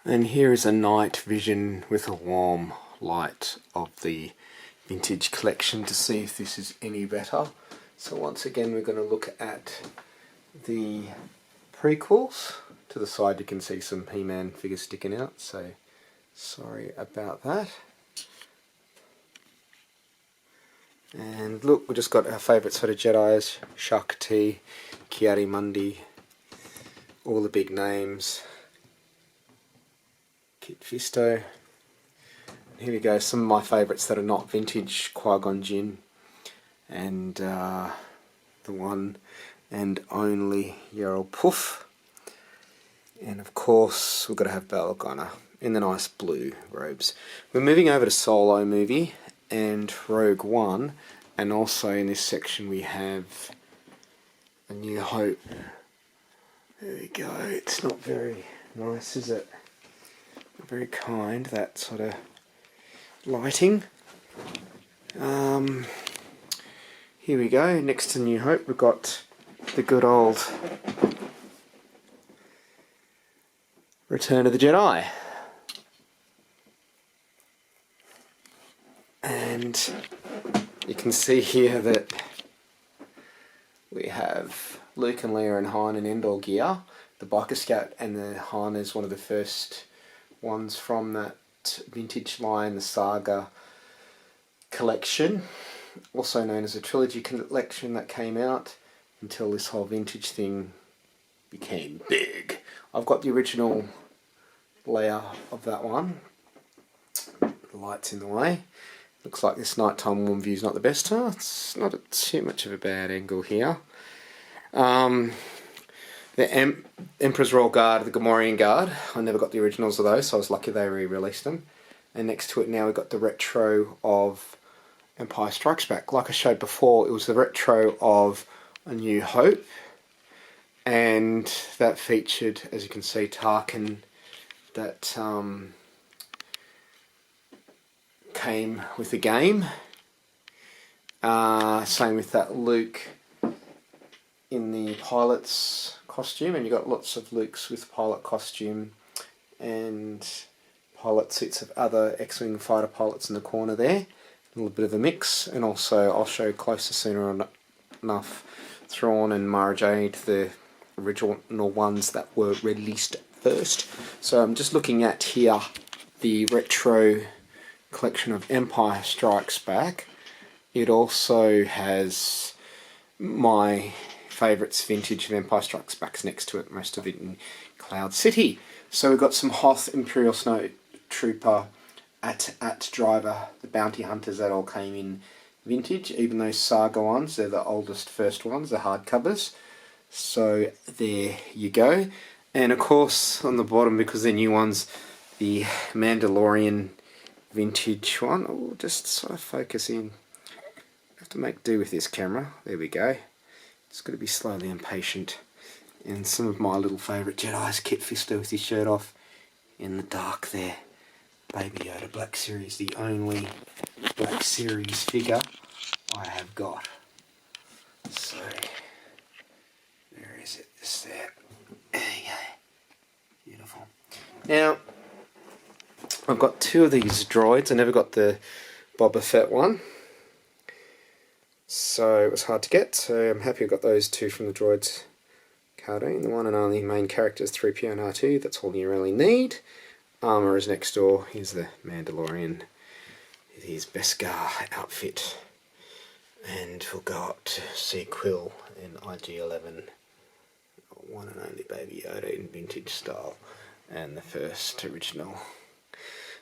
And here is a night vision with a warm light of the vintage collection to see if this is any better. So once again we're going to look at the prequels. To the side you can see some He-Man figures sticking out, so sorry about that. And look, we just got our favourite sort of Jedis, Shakti, Ki-Adi-Mundi, all the big names. Kit Fisto. Here we go, some of my favourites that are not vintage, Qui-Gon Jinn, and the one and only Yarl Puff. And of course we've got to have Bail Organa in the nice blue robes. We're moving over to Solo movie and Rogue One, and also in this section we have A New Hope. There we go, it's not very nice, is it? Not very kind, that sort of lighting. Here we go, next to New Hope we've got the good old Return of the Jedi. And you can see here that we have Luke and Leia and Han in Endor gear. The Biker Scout and the Han is one of the first ones from that vintage line, the Saga collection, also known as a trilogy collection that came out until this whole vintage thing became big. I've got the original layer of that one. The light's in the way. Looks like this nighttime warm view is not the best. It's not too much of a bad angle here. The Emperor's Royal Guard, the Gamorrean Guard. I never got the originals of those, so I was lucky they re-released them. And next to it now we've got the retro of Empire Strikes Back. Like I showed before, it was the retro of A New Hope. And that featured, as you can see, Tarkin that came with the game. Same with that Luke in the pilot's costume, and you got lots of Lukes with pilot costume and pilot suits of other X-Wing fighter pilots in the corner there. A little bit of a mix, and also I'll show closer sooner enough Thrawn and Mara Jade, the original ones that were released first. So I'm just looking at here the retro collection of Empire Strikes Back. It also has my favourites vintage of Empire Strikes Back next to it, most of it in Cloud City. So we've got some Hoth Imperial Snow Trooper at Driver, the Bounty Hunters that all came in vintage, even those Saga ones, they're the oldest first ones, the hardcovers. So there you go. And of course on the bottom, because they're new ones, the Mandalorian vintage one. Oh, just sort of focus in. I have to make do with this camera. There we go. It's got to be slowly and patient. And some of my little favourite Jedis, Kit Fisto with his shirt off in the dark there. Baby Yoda Black Series, the only Black Series figure I have got. So where is it? It's there. There you go. Beautiful. Now I've got two of these droids. I never got the Boba Fett one, so it was hard to get. So I'm happy I got those two from the droids cartoon. The one and only main characters 3PO and R2. That's all you really need. Armour is next door. Here's the Mandalorian with his Beskar outfit. And we'll go up to see Quill in IG-11. One and only Baby Yoda in vintage style. And the first original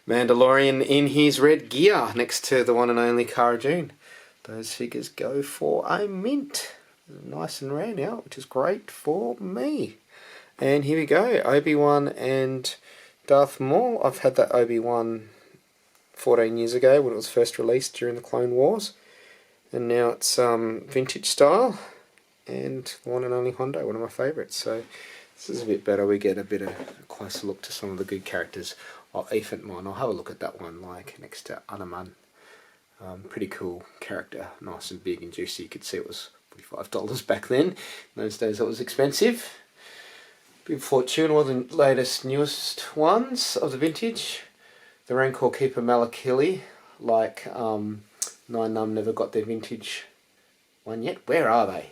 Mandalorian in his red gear next to the one and only Cara Dune. Those figures go for a mint. Nice and rare now, which is great for me. And here we go, Obi-Wan and Darth Maul. I've had that Obi-Wan 14 years ago when it was first released during the Clone Wars. And now it's vintage style. And the one and only Hondo, one of my favourites. So this is a bit better. We get a bit of a closer look to some of the good characters. Elephant Mon, I'll have a look at that one, like next to Anaman. Pretty cool character, nice and big and juicy. You could see it was $45 back then. In those days it was expensive. Big fortune, all the latest, newest ones of the vintage. The Rancor Keeper Malakili, like Nine Num never got their vintage one yet. Where are they?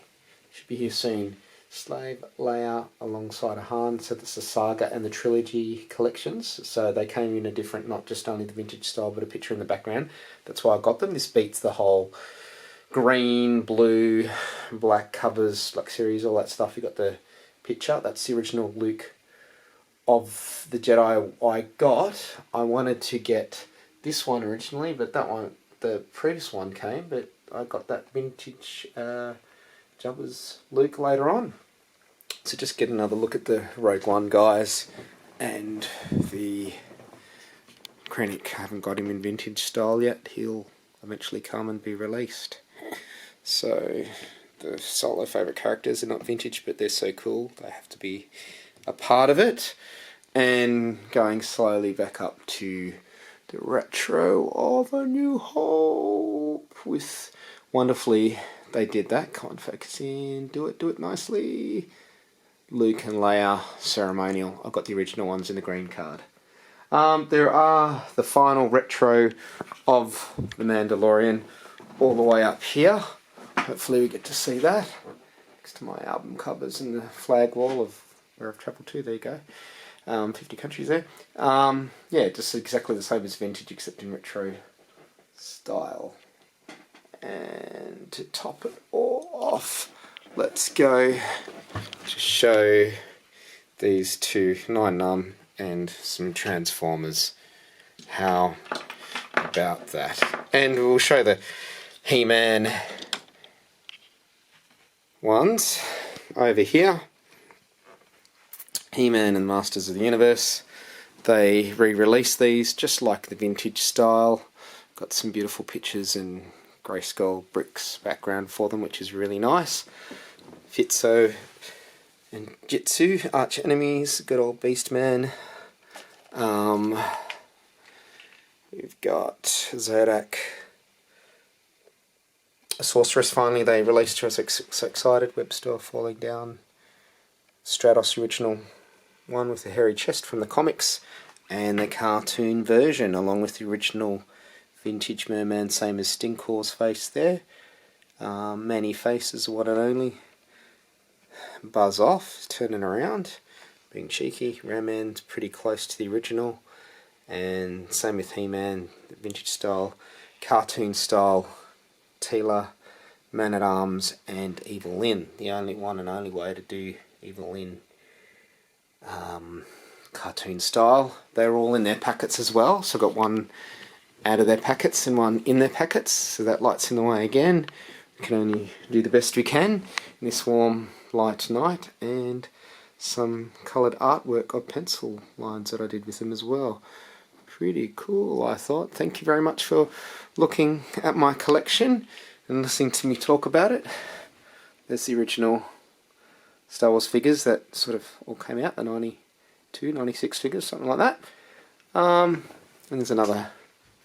Should be here soon. Slave Leia alongside a Han, so that's the Saga and the Trilogy collections. So they came in a different, not just only the vintage style, but a picture in the background. That's why I got them. This beats the whole green, blue, black covers, like series, all that stuff. You got the picture. That's the original Luke of the Jedi I got. I wanted to get this one originally, but that one, the previous one came, but I got that vintage Jabba's Luke later on. So just get another look at the Rogue One guys, and the Krennic. I haven't got him in vintage style yet. He'll eventually come and be released. So the Solo favourite characters are not vintage, but they're so cool they have to be a part of it. And going slowly back up to the retro of A New Hope with wonderfully, they did that. Come on, focus in, do it nicely. Luke and Leia ceremonial. I've got the original ones in the green card. There are the final retro of The Mandalorian all the way up here. Hopefully we get to see that next to my album covers and the flag wall of where I've travelled to. There you go. 50 countries there. Yeah, just exactly the same as vintage except in retro style. And to top it all off, let's go to show these two, Nine Num and some Transformers. How about that? And we'll show the He-Man ones over here. He-Man and Masters of the Universe. They re-released these just like the vintage style. Got some beautiful pictures and grayscale bricks background for them, which is really nice. Fitzo and Jitsu, arch enemies. Good old Beastman. We've got Zodak, a Sorceress. Finally they released to us. So excited. Webster falling down. Stratos original one with the hairy chest from the comics, and the cartoon version along with the original vintage merman, same as Stinkor's face there. Many faces, one and only. Buzz off, turning around, being cheeky. Ram-Man's pretty close to the original, and same with He-Man, the vintage style, cartoon style. Teela, Man-at-Arms, and Evil Lyn. The only one and only way to do Evil Lyn cartoon style. They're all in their packets as well, so I've got one out of their packets and one in their packets, so that light's in the way again. We can only do the best we can in this warm light night, and some coloured artwork of pencil lines that I did with them as well. Pretty cool, I thought. Thank you very much for looking at my collection and listening to me talk about it. There's the original Star Wars figures that sort of all came out, the 92, 96 figures, something like that. And there's another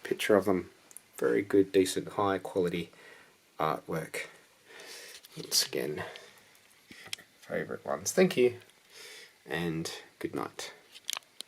picture of them. Very good, decent, high quality artwork. Once again, favourite ones. Thank you, and good night.